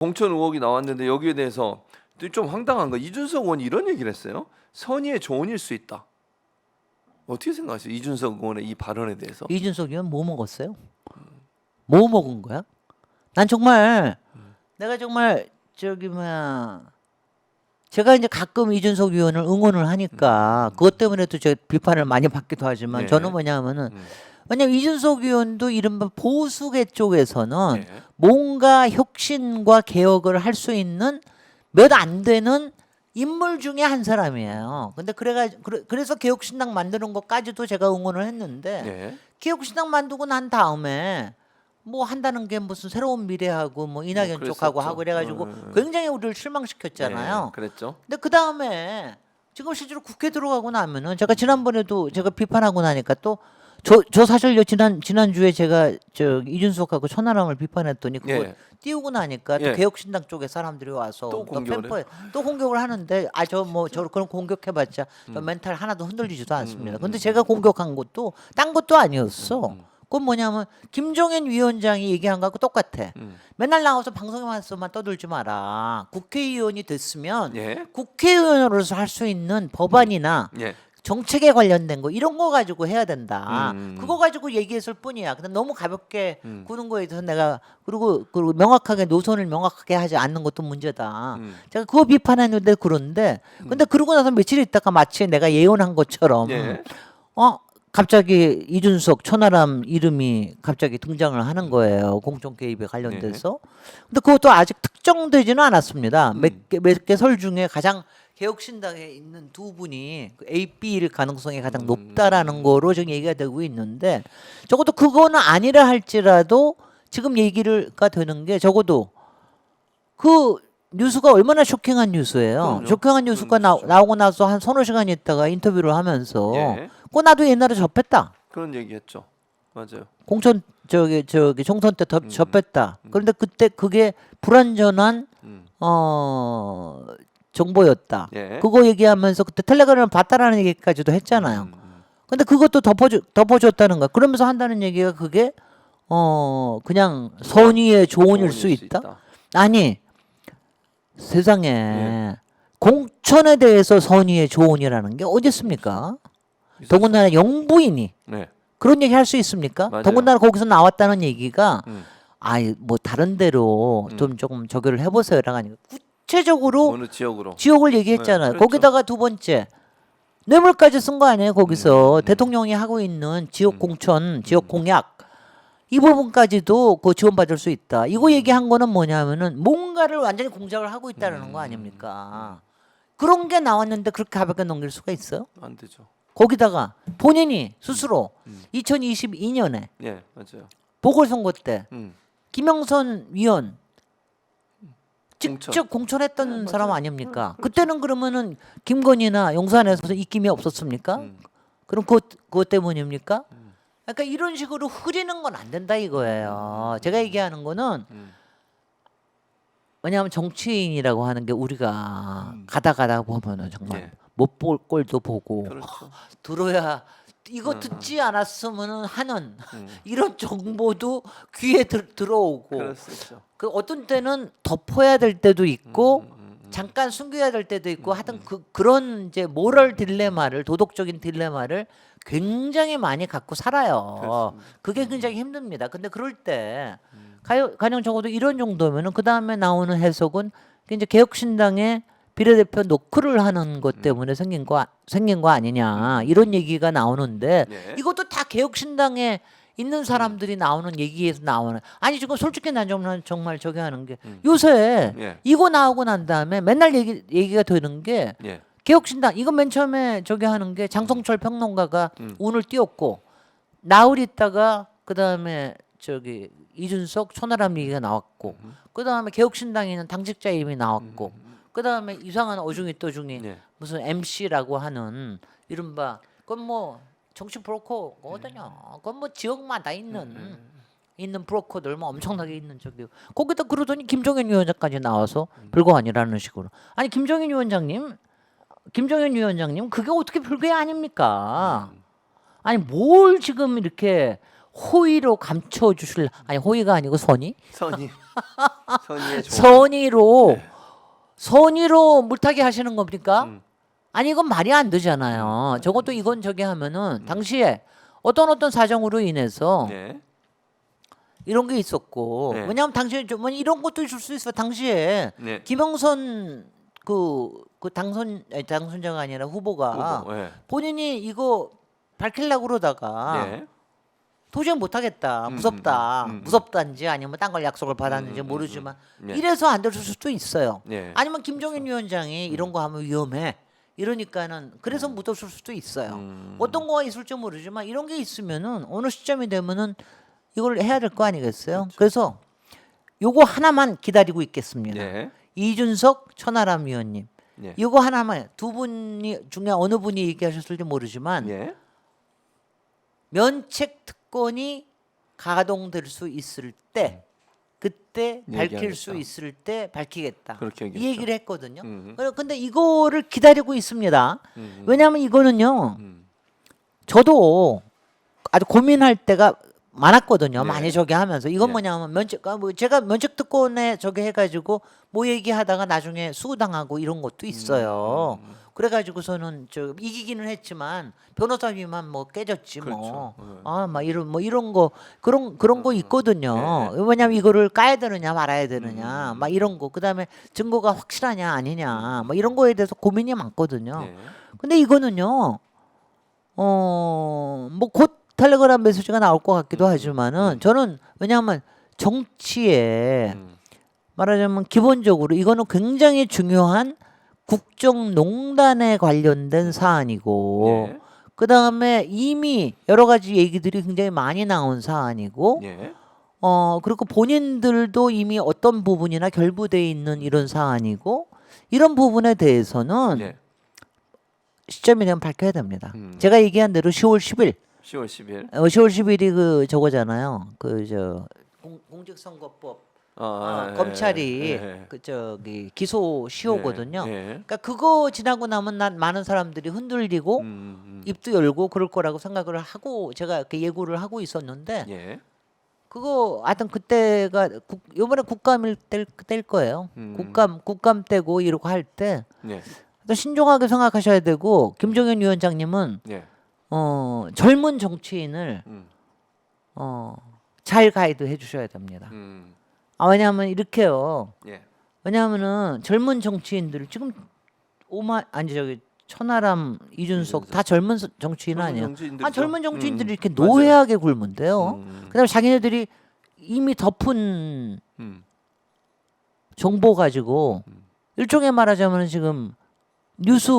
공천 의혹이 나왔는데 여기에 대해서 좀 황당한 거 이준석 의원이 이런 얘기를 했어요. 선의의 조언일 수 있다. 어떻게 생각하세요? 이준석 의원의 이 발언에 대해서. 이준석 의원 뭐 먹었어요? 뭐 먹은 거야? 난 정말 내가 정말 저기 뭐야 제가 이제 가끔 이준석 의원을 응원을 하니까 그것 때문에도 저 비판을 많이 받기도 하지만 네. 저는 뭐냐면은 왜냐면 이준석 의원도 이른바 보수계 쪽에서는 네. 뭔가 혁신과 개혁을 할 수 있는 몇 안 되는 인물 중에 한 사람이에요. 근데 그래서 개혁신당 만드는 것까지도 제가 응원을 했는데 네. 개혁신당 만들고 난 다음에 뭐 한다는 게 무슨 새로운 미래하고 뭐 이낙연 그랬었죠. 쪽하고 하고 그래가지고 굉장히 우리를 실망시켰잖아요. 네, 그랬죠. 근데 그 다음에 지금 실제로 국회 들어가고 나면은 제가 지난번에도 제가 비판하고 나니까 또 저 사실요 지난주에 제가 저 이준석하고 천하람을 비판했더니 그거 예. 띄우고 나니까 또 예. 개혁신당 쪽에 사람들이 와서 또 공격을 팬퍼에 또 공격을 하는데 저 그런 공격해봤자 저 멘탈 하나도 흔들리지도 않습니다. 근데 제가 공격한 것도 딴 것도 아니었어. 그건 뭐냐면 김종인 위원장이 얘기한 거하고 똑같아. 맨날 나와서 방송에서만 떠들지 마라. 국회의원이 됐으면 예. 국회의원으로서 할 수 있는 법안이나 예. 정책에 관련된 거 이런 거 가지고 해야 된다. 음. 그거 가지고 얘기했을 뿐이야. 근데 너무 가볍게 구는 거에 대해서 내가 그리고 명확하게 노선을 명확하게 하지 않는 것도 문제다. 제가 그거 비판했는데 그런데 근데 그러고 나서 며칠 있다가 마치 내가 예언한 것처럼 예. 갑자기 이준석 천하람 이름이 갑자기 등장을 하는 거예요. 공천 개입에 관련돼서. 근데 그것도 아직 특정되지는 않았습니다. 몇 개 설 중에 가장 개혁신당에 있는 두 분이 그 A, B일 가능성이 가장 높다라는 거로 지금 얘기가 되고 있는데 적어도 그거는 아니라 할지라도 지금 얘기가 되는 게 적어도 그 뉴스가 얼마나 쇼킹한 뉴스예요. 그럼요. 쇼킹한 뉴스가 나오고 나서 한 서너 시간 있다가 인터뷰를 하면서 예. 그거 나도 옛날에 접했다. 그런 얘기했죠. 맞아요. 공천 저기 총선 때 접했다. 그런데 그때 그게 불완전한 정보였다. 예. 그거 얘기하면서 그때 텔레그램을 봤다라는 얘기까지도 했잖아요. 근데 그것도 덮어줬다는 거야. 그러면서 한다는 얘기가 그게 그냥 선의의 조언일 수 있다? 아니 세상에 예. 공천에 대해서 선의의 조언이라는 게 어디 있습니까? 더군다나 영부인이 네. 그런 얘기 할 수 있습니까? 맞아요. 더군다나 거기서 나왔다는 얘기가 음. 뭐 다른 데로 좀 조금 적용을 해보세요라가 아니고 구체적으로 어느 지역으로. 지역을 얘기했잖아요. 네, 그렇죠. 거기다가 두 번째 뇌물까지 쓴 거 아니에요? 거기서 대통령이 하고 있는 지역 공천, 지역 공약 이 부분까지도 그 지원받을 수 있다. 이거 얘기한 거는 뭐냐면은 뭔가를 완전히 공작을 하고 있다는 거 아닙니까? 그런 게 나왔는데 그렇게 가볍게 넘길 수가 있어요? 안 되죠. 거기다가 본인이 스스로 2022년에 예, 맞아요. 보궐선거 때 음. 김영선 위원 공천. 직접 공천했던 네, 사람 맞아요. 아닙니까? 그때는 그러면은 김건희나 용산에서 입김이 없었습니까? 그럼 그것 때문입니까? 그러니까 이런 식으로 흐리는 건 안 된다 이거예요. 제가 얘기하는 거는 왜냐하면 정치인이라고 하는 게 우리가 가다 보면은 정말 예. 못 볼 꼴도 보고 그렇죠. 들어야 이거 듣지 않았으면은 하는 이런 정보도 귀에 들어오고 그럴 수 있죠. 그 어떤 때는 덮어야 될 때도 있고 잠깐 숨겨야 될 때도 있고 하여튼 그런 이제 모럴 딜레마를 도덕적인 딜레마를 굉장히 많이 갖고 살아요. 그렇습니다. 그게 굉장히 힘듭니다. 근데 그럴 때 가령 적어도 이런 정도면은 그 다음에 나오는 해석은 이제 개혁신당의 비례대표 노크를 하는 것 때문에 생긴 거 아니냐 이런 얘기가 나오는데 예. 이것도 다 개혁신당에 있는 사람들이 나오는 얘기에서 나오는 아니 지금 솔직히 난 정말 저기 하는 게 요새 예. 이거 나오고 난 다음에 맨날 얘기가 되는 게 예. 개혁신당 이건 맨 처음에 저기 하는 게 장성철 평론가가 운을 띄웠고 나흘 있다가 그 다음에 저기 이준석 천하람 얘기가 나왔고 그 다음에 개혁신당에는 당직자 이름이 나왔고 그 다음에 이상한 어중이 떠중이 예. 무슨 MC라고 하는 이른바 그건 뭐 정치 브로커 어떠냐 그건 뭐 지역마다 있는 브로커들 뭐 엄청나게 있는 저기 거기다 그러더니 김종인 위원장까지 나와서 별거 아니라는 식으로 아니 김종인 위원장님 그게 어떻게 별거 아닙니까? 아니 뭘 지금 이렇게 호의로 감춰 주실 아니 호의가 아니고 선의 선의의 조언. 선의로 네. 선의로 물타기 하시는 겁니까? 음. 아니 이건 말이 안 되잖아요. 적어도 이건 저기 하면은 당시에 어떤 사정으로 인해서 네. 이런 게 있었고 네. 왜냐하면 당시에 좀 이런 것도 있을 수 있어. 당시에 네. 김영선 그 당선자가 아니라 후보가 후보, 네. 본인이 이거 밝히려고 그러다가 네. 도저히 못하겠다 무섭다 음. 무섭단지 아니면 딴 걸 약속을 받았는지 모르지만 네. 이래서 안 될 수도 있어요. 네. 아니면 김종인 위원장이 이런 거 하면 위험해 이러니까는 그래서 묻었을 수도 있어요. 어떤 거가 있을지 모르지만 이런 게 있으면은 어느 시점이 되면은 이걸 해야 될 거 아니겠어요? 그래서 요거 하나만 기다리고 있겠습니다. 네. 이준석 천하람 위원님 네. 이거 하나만 두 분이 중에 어느 분이 얘기하셨을지 모르지만 네. 면책 특권이 가동될 수 있을 때 그때 밝힐 수 얘기하겠다. 있을 때 밝히겠다. 그렇게 이 얘기했죠. 얘기를 했거든요. 음. 근데 이거를 기다리고 있습니다. 왜냐하면 이거는요. 저도 아주 고민할 때가 많았거든요. 네. 많이 저기 하면서 이건 네. 뭐냐면 뭐 제가 면책 특권에 저기 해가지고 뭐 얘기하다가 나중에 수당하고 이런 것도 있어요. 그래가지고서는 저 이기기는 했지만 변호사비만 뭐 깨졌지 뭐. 그렇죠. 네. 막 이런 거 그런 거 있거든요. 네. 왜냐면 이거를 까야 되느냐 말아야 되느냐 막 이런 거. 그다음에 증거가 확실하냐 아니냐 뭐 이런 거에 대해서 고민이 많거든요. 네. 근데 이거는요. 뭐 곧 텔레그램 메시지가 나올 것 같기도 하지만은 저는 왜냐하면 정치에 말하자면 기본적으로 이거는 굉장히 중요한 국정농단에 관련된 사안이고 네. 그 다음에 이미 여러 가지 얘기들이 굉장히 많이 나온 사안이고 네. 그리고 본인들도 이미 어떤 부분이나 결부돼 있는 이런 사안이고 이런 부분에 대해서는 네. 시점이 되면 밝혀야 됩니다. 제가 얘기한 대로 10월 10일 10월 10일. 10월 10일이 그 저거잖아요. 그 저 공직선거법 검찰이 그 저기 기소 시효거든요. 네. 그러니까 그거 지나고 나면 난 많은 사람들이 흔들리고 입도 열고 그럴 거라고 생각을 하고 제가 이렇게 예고를 하고 있었는데 예. 그거 하여튼 그때가 이번에 국감일 때일 거예요. 국감 때고 이러고 할 때 네. 신중하게 생각하셔야 되고 김종인 위원장님은 네. 젊은 정치인을 잘 가이드해 주셔야 됩니다. 왜냐하면 이렇게요. 예. 왜냐하면은 젊은 정치인들 지금 천하람, 이준석 다 젊은 정치인 아니에요. 정치인들이죠. 젊은 정치인들이 이렇게 맞아요. 노회하게 굴면돼요. 그다음에 자기네들이 이미 덮은 정보 가지고 일종의 말하자면 지금 뉴스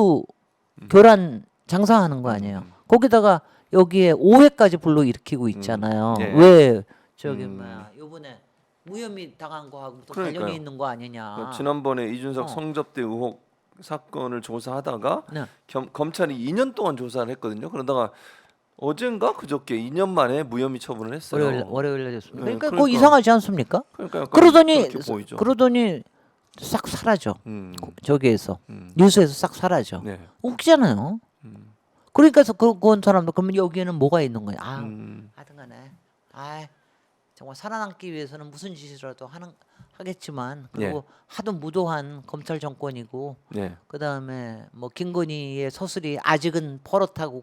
교란 장사하는 거 아니에요. 거기다가 여기에 오해까지 불러일으키고 있잖아요. 예. 왜 저기 뭐야 요번에 무혐의 당한 거하고 또 그러니까요. 관련이 있는 거 아니냐. 지난번에 이준석 성접대 의혹 사건을 조사하다가 네. 검찰이 2년 동안 조사를 했거든요. 그러다가 어젠가 그저께 2년 만에 무혐의 처분을 했어요. 월요일에 됐습니다. 네, 그러니까 그거 그러니까. 이상하지 않습니까? 그러니까 약간 그러더니 그렇게 보이죠. 싹 사라져. 음. 저기에서 뉴스에서 싹 사라져. 네. 웃기잖아요. 그러니까 그건 사람도 그러면 여기에는 뭐가 있는 거야? 하여튼간에 정말 살아남기 위해서는 무슨 짓이라도 하겠지만 그리고 하도 무도한 검찰 정권이고 네. 그다음에 뭐 김건희의 서술이 아직은 퍼렇다고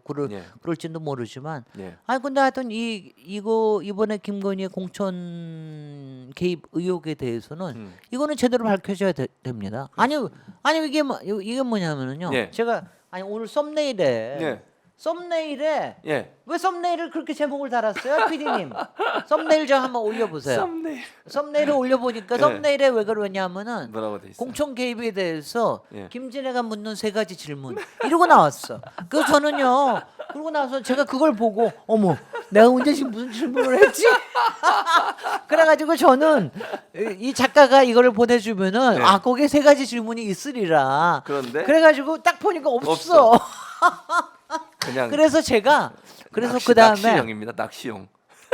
그럴지도 모르지만 네. 근데 하여튼 이거 이번에 김건희의 공천 개입 의혹에 대해서는 이거는 제대로 밝혀져야 됩니다. 아니 이게 뭐냐면은요. 네. 제가 오늘 썸네일에 예. 왜 썸네일을 그렇게 제목을 달았어요, PD님? 썸네일 좀 한번 올려보세요. 썸네일을 올려보니까 썸네일에 왜 그러냐면은 뭐라고 돼 있어요? 공천 개입에 대해서 예. 김진애가 묻는 3가지 질문 이러고 나왔어. 그래서 저는요. 그러고 나서 제가 그걸 보고 어머 내가 언제 지금 무슨 질문을 했지? 그래가지고 저는 이 작가가 이거를 보내주면은 네. 거기에 3가지 질문이 있으리라. 그런데 그래가지고 딱 보니까 없어. 그냥 그래서 제가 낚시, 그 다음에 낚시용입니다. 낚시용.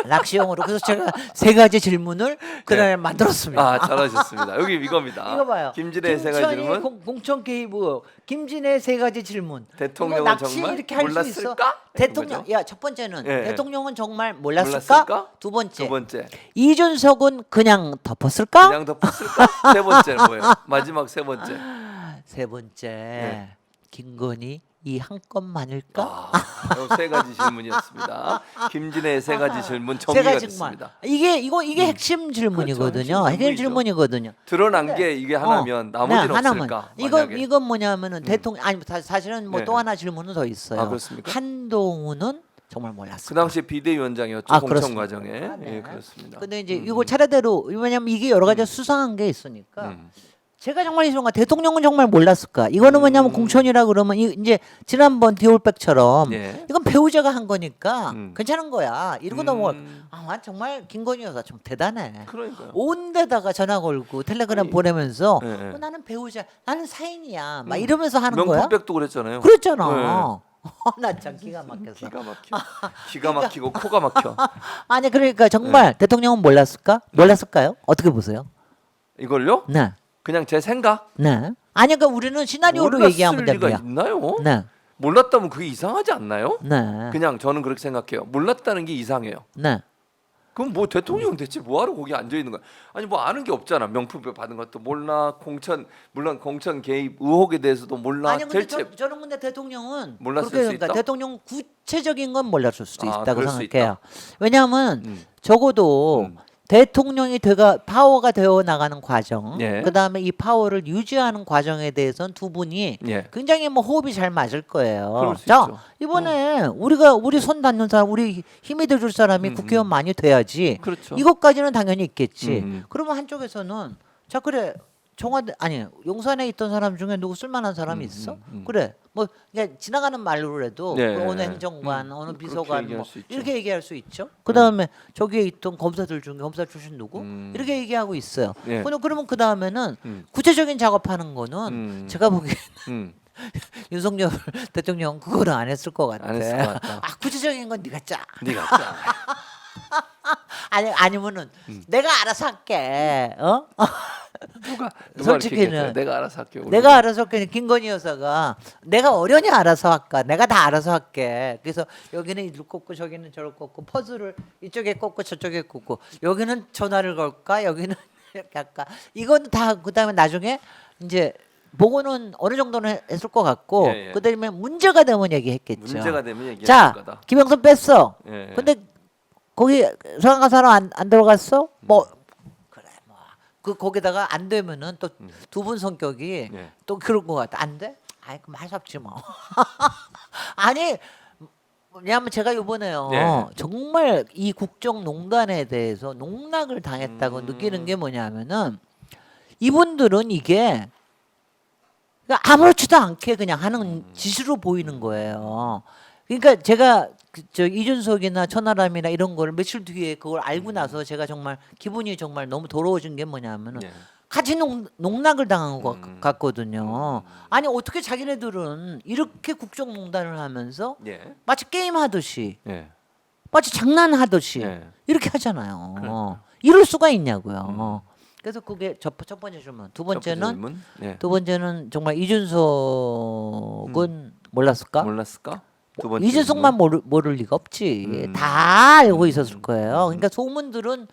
낚시용으로. 그래서 제가 세 가지 질문을 그날 만들었습니다. 아 잘하셨습니다. 여기 이겁니다. 이거 봐요. 김진애의 세 가지 질문. 공천 개입 김진애 세 가지 질문. 대통령은 이거 낚시 정말 이렇게 할 수 있어? 몰랐을까? 대통령. 거죠? 야, 첫 번째는 예. 대통령은 정말 몰랐을까? 몰랐을까? 두 번째. 두 번째 이준석은 그냥 덮었을까? 그냥 덮었을까? 세 번째는 뭐예요? 마지막 세 번째. 세 번째. 네. 김건희 이 한 건만일까? 세 가지 질문이었습니다. 김진애의 세 가지 질문 세 정리가 가지만. 됐습니다. 이게 핵심 질문이거든요. 그렇죠. 핵심 핵심 질문이거든요. 드러난 게 이게 하나면 나머지는 없을까? 이건 뭐냐면은 대통령 아니 사실은 뭐 네. 또 하나 질문은 더 있어요. 아, 그렇습니까? 한동훈은 정말 몰랐어요. 그 당시에 비대위원장이었죠. 아, 공천 그렇습니다. 과정에. 아, 네. 예, 그렇습니다. 근데 이제 이거 차례대로 왜냐면 이게 여러 가지 수상한 게 있으니까 제가 정말 이 순간 대통령은 정말 몰랐을까? 이거는 뭐냐면 공천이라 그러면 이제 지난번 디올백처럼 예. 이건 배우자가 한 거니까 음. 괜찮은 거야. 이러고 넘어갈. 아 정말 김건희 여사 좀 대단해. 그러니까요. 온 데다가 전화 걸고 텔레그램 보내면서 예, 예. 나는 배우자, 나는 사인이야. 막 이러면서 하는 거야. 명품백도 그랬잖아요. 그랬잖아. 나 참 기가 막혔어. 기가 막혀. 기가 막히고 코가 막혀. 아니 그러니까 정말 대통령은 몰랐을까? 몰랐을까요? 어떻게 보세요? 이걸요? 네. 그냥 제 생각? 네. 아니 그러니까 우리는 시나리오로 몰랐을 얘기하면 리가 됩니다. 있나요? 네. 몰랐다면 그게 이상하지 않나요? 네. 그냥 저는 그렇게 생각해요. 몰랐다는 게 이상해요. 네. 그럼 뭐 대통령은 대체 뭐하러 거기 앉아 있는 거야? 아니 뭐 아는 게 없잖아. 명품백 받은 것도 몰라. 물론 공천 개입 의혹에 대해서도 몰라. 아니 근데 대체 저는 근데 대통령은 몰랐을 그렇게 수 있다? 대통령 구체적인 건 몰랐을 수도 아, 있다고 그럴 수 생각해요. 왜냐하면 음. 적어도 대통령이 파워가 되어 나가는 과정, 예. 그 다음에 이 파워를 유지하는 과정에 대해서는 두 분이 예. 굉장히 뭐 호흡이 잘 맞을 거예요. 그럴 수 자, 있죠. 이번에 우리 손 닿는 사람, 우리 힘이 돼줄 사람이 국회의원 많이 돼야지. 그렇죠. 이것까지는 당연히 있겠지. 음. 그러면 한쪽에서는 자 그래 청와대 아니 용산에 있던 사람 중에 누구 쓸만한 사람이 있어? 그래 뭐 그냥 지나가는 말로라도 네. 그 어느 행정관, 어느 그렇게 비서관 얘기할 뭐 수 있죠. 이렇게 얘기할 수 있죠. 그 다음에 저기에 있던 검사들 중에 검사 출신 누구 이렇게 얘기하고 있어요. 예. 그러면 그 다음에는 구체적인 작업하는 거는 제가 보기에는 음. 윤석열 대통령 그거는 안 했을 것 같아. 안 했을 것 같다. 아 구체적인 건 네가 짜. 네가 짜. 아니면은 내가 알아서 할게. 어? 누가 솔직히는 이렇게 얘기했어요? 내가 알아서 할게. 내가 알아서 할게. 김건희 여사가 내가 어련히 알아서 할까. 내가 다 알아서 할게. 그래서 여기는 이를 꽂고 저기는 저를 꽂고 퍼즐을 이쪽에 꽂고 저쪽에 꽂고 여기는 전화를 걸까. 여기는 이렇게 할까. 이건 다 그다음에 나중에 이제 보고는 어느 정도는 했을 것 같고 예, 예. 그다음에 문제가 되면 얘기했겠죠. 문제가 되면 얘기할 자, 거다. 김영선 뺐어. 예, 예. 근데 거기 소방관 사람 안 들어갔어? 뭐 그래 뭐 그 거기다가 안 되면은 또 두 분 성격이 예. 또 그런 것 같아. 안 돼? 아이 그 말 없지 뭐. 아니 왜냐하면 제가 이번에요 예. 정말 이 국정농단에 대해서 농락을 당했다고 느끼는 게 뭐냐면은 이분들은 이게 그러니까 아무렇지도 않게 그냥 하는 짓으로 보이는 거예요. 그러니까 제가 저 이준석이나 천하람이나 이런 거를 며칠 뒤에 그걸 알고 나서 제가 정말 기분이 정말 너무 더러워진 게 뭐냐면은 예. 같이 농락을 당한 것 같거든요. 아니 어떻게 자기네들은 이렇게 국정농단을 하면서 예. 마치 게임 하듯이 예. 마치 장난하듯이 예. 이렇게 하잖아요. 그러니까요. 이럴 수가 있냐고요. 그래서 그게 첫 번째 질문. 두 첫 번째 번째는 질문? 예. 두 번째는 정말 이준석은 몰랐을까? 몰랐을까? 두 번째 이준석만 모를 리가 없지. 다 알고 있었을 거예요. 그러니까 소문들은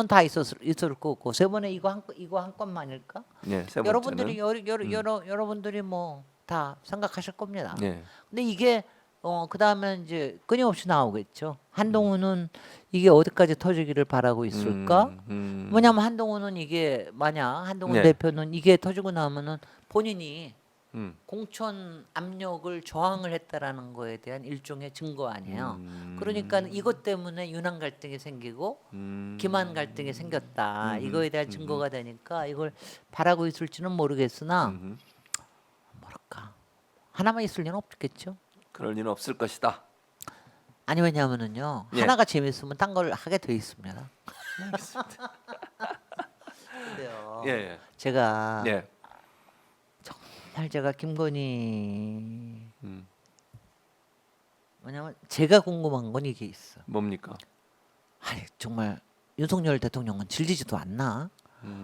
다 있을 거고 세 번에 이거 한 건만일까? 질문. 예. 세 번째는? 여러분들이 여러분들이 뭐 다 생각하실 겁니다. 예. 근데 이게 그 다음에 이제 끊임없이 나오겠죠. 한동훈은 이게 어디까지 터지기를 바라고 있을까? 뭐냐면 한동훈은 이게 만약 한동훈 네. 대표는 이게 터지고 나면은 본인이 음. 공천 압력을 저항을 했다라는 거에 대한 일종의 증거 아니에요. 그러니까 이것 때문에 윤한 갈등이 생기고 김한 갈등이 생겼다. 이거에 대한 증거가 되니까 이걸 바라고 있을지는 모르겠으나 뭐랄까 하나만 있을 리는 없겠죠. 그럴 리는 없을 것이다. 아니 왜냐하면은요 예. 하나가 재밌으면 딴 걸 하게 돼 있습니다. 근데요 예. 제가 예. 정말 제가 김건희 음. 왜냐면 제가 궁금한 건 이게 있어. 뭡니까? 아니 정말 윤석열 대통령은 질리지도 않나?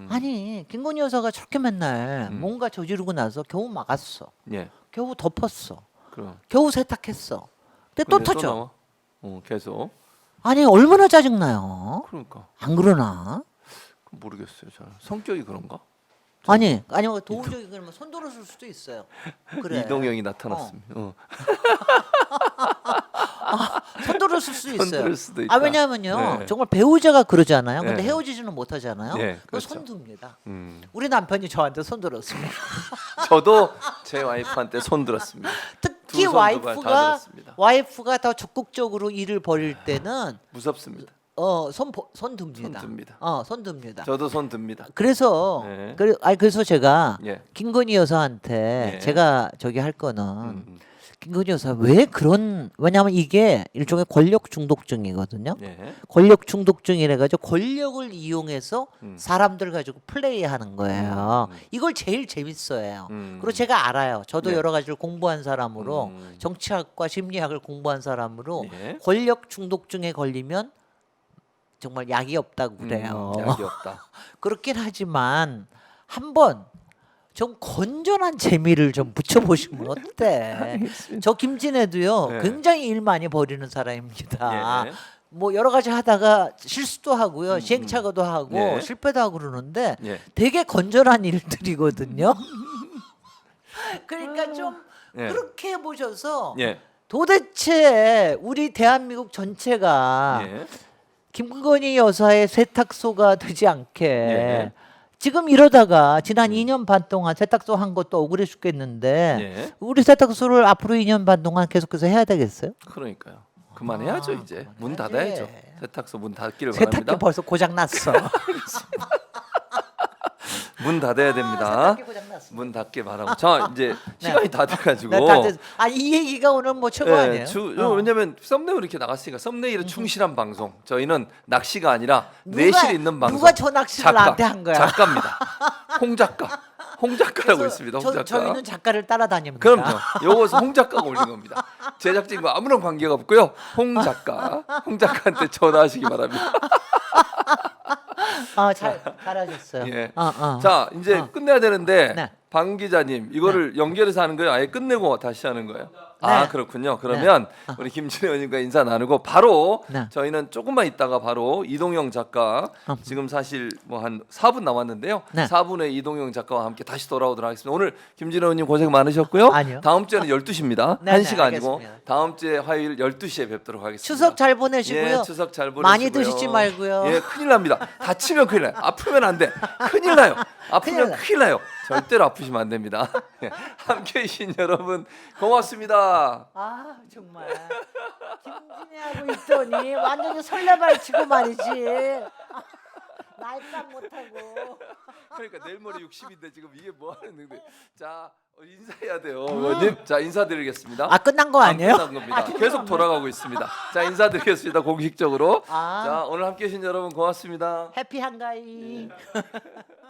아니 김건희 여사가 저렇게 맨날 뭔가 저지르고 나서 겨우 막았어. 예. 겨우 덮었어. 그럼. 겨우 세탁했어. 근데 또 근데 터져. 나와? 계속. 아니 얼마나 짜증나요? 그러니까 안 그러나? 모르겠어요. 잘. 성격이 그런가? 아니 뭐 도우적이 그러면 손들었을 수도 있어요. 그래. 이동형이 나타났습니다. 손들었을 수 있어요. 손들 수도 있다. 아 왜냐하면요 네. 정말 배우자가 그러잖아요. 근데 네. 헤어지지는 못하잖아요. 네, 그럼 그렇죠. 손듭니다. 우리 음. 남편이 저한테 손들었습니다. 저도 제 와이프한테 손 들었습니다. 특히 두 손도 다 들었습니다. 와이프가 더 적극적으로 일을 벌일 때는 무섭습니다. 손 듭니다. 손 듭니다. 손 듭니다. 저도 손 듭니다. 그래서 네. 그래서 제가 예. 김건희 여사한테 예. 제가 저기 할 거는 음. 김건희 여사 왜 그런 왜냐하면 이게 일종의 권력 중독증이거든요. 예. 권력 중독증이래 가지고 권력을 이용해서 음. 사람들 가지고 플레이하는 거예요. 음. 이걸 제일 재밌어해요. 음. 그리고 제가 알아요. 저도 네. 여러 가지를 공부한 사람으로 음. 정치학과 심리학을 공부한 사람으로 예. 권력 중독증에 걸리면 정말 약이 없다고 그래요. 약이 없다. 그렇긴 하지만 한번 좀 건전한 재미를 좀 붙여보시면 어때? 저 김진애도요 네. 굉장히 일 많이 벌이는 사람입니다. 예. 뭐 여러 가지 하다가 실수도 하고요, 시행착오도 하고 예. 실패도 하고 그러는데 예. 되게 건전한 일들이거든요. 그러니까 좀 예. 그렇게 해보셔서 예. 도대체 우리 대한민국 전체가 예. 김건희 여사의 세탁소가 되지 않게 예. 지금 이러다가 지난 2년 반 동안 세탁소 한 것도 억울해 죽겠는데 예. 우리 세탁소를 앞으로 2년 반 동안 계속해서 해야 되겠어요? 그러니까요. 그만해야죠 이제. 문 그만해야지. 닫아야죠. 세탁소 문 닫기를 세탁기 바랍니다. 벌써 고장 났어. 문 닫아야 됩니다. 세탁기 고장 났어. 문 닫기 바라고. 자 이제 시간이 다 돼가지고. 이 얘기가 오늘 뭐 최고 예, 아니에요? 왜냐면 썸네일 이렇게 나갔으니까 썸네일에 충실한 방송. 저희는 낚시가 아니라 누가- 내실 있는 방송. 누가 저 낚시를 나한테 한 거야? 작가입니다. 홍 작가. 홍 작가라고 그래서 있습니다. 홍 작가. 저희는 작가를 따라다닙니다. 그럼요. 요것은 홍 작가가 올린 겁니다. 제작진과 아무런 관계가 없고요. 홍 작가. 홍 작가한테 전화하시기 바랍니다. 잘하셨어요. 예. 어. 자 이제 끝내야 되는데 네. 방 기자님 이거를 연결해서 하는 거예요? 아예 끝내고 다시 하는 거예요? 아 네. 그렇군요. 그러면 우리 김진애 의원님과 인사 나누고 바로 네. 저희는 조금만 있다가 바로 이동영 작가 지금 사실 뭐 한 4분 남았는데요. 네. 4분에 이동영 작가와 함께 다시 돌아오도록 하겠습니다. 오늘 김진애 의원님 고생 많으셨고요. 아니요. 다음 주에는 12시입니다. 네, 1시가 아니고 알겠습니다. 다음 주에 화요일 12시에 뵙도록 하겠습니다. 추석 잘 보내시고요. 예, 추석 잘 보내시고요. 많이 드시지 말고요. 예, 큰일 납니다. 다치면 큰일 나요. 아프면 안 돼. 큰일 나요. 아프면 큰일 큰일 나요. 절대로 아프시면 안 됩니다. 예, 함께해 주신 여러분 고맙습니다. 아 정말 김진애하고 있더니 완전히 설레발치고 말이지. 말도 못하고. 그러니까 내일 모레 60인데 지금 이게 뭐 하는 건데. 자, 인사해야 돼요. 의원님. 자, 인사드리겠습니다. 아 끝난 거 아니에요? 안 끝난 겁니다. 계속 돌아가고 있습니다. 자, 인사드리겠습니다. 공식적으로. 아. 자, 오늘 함께해 주신 여러분 고맙습니다. 해피 한가위.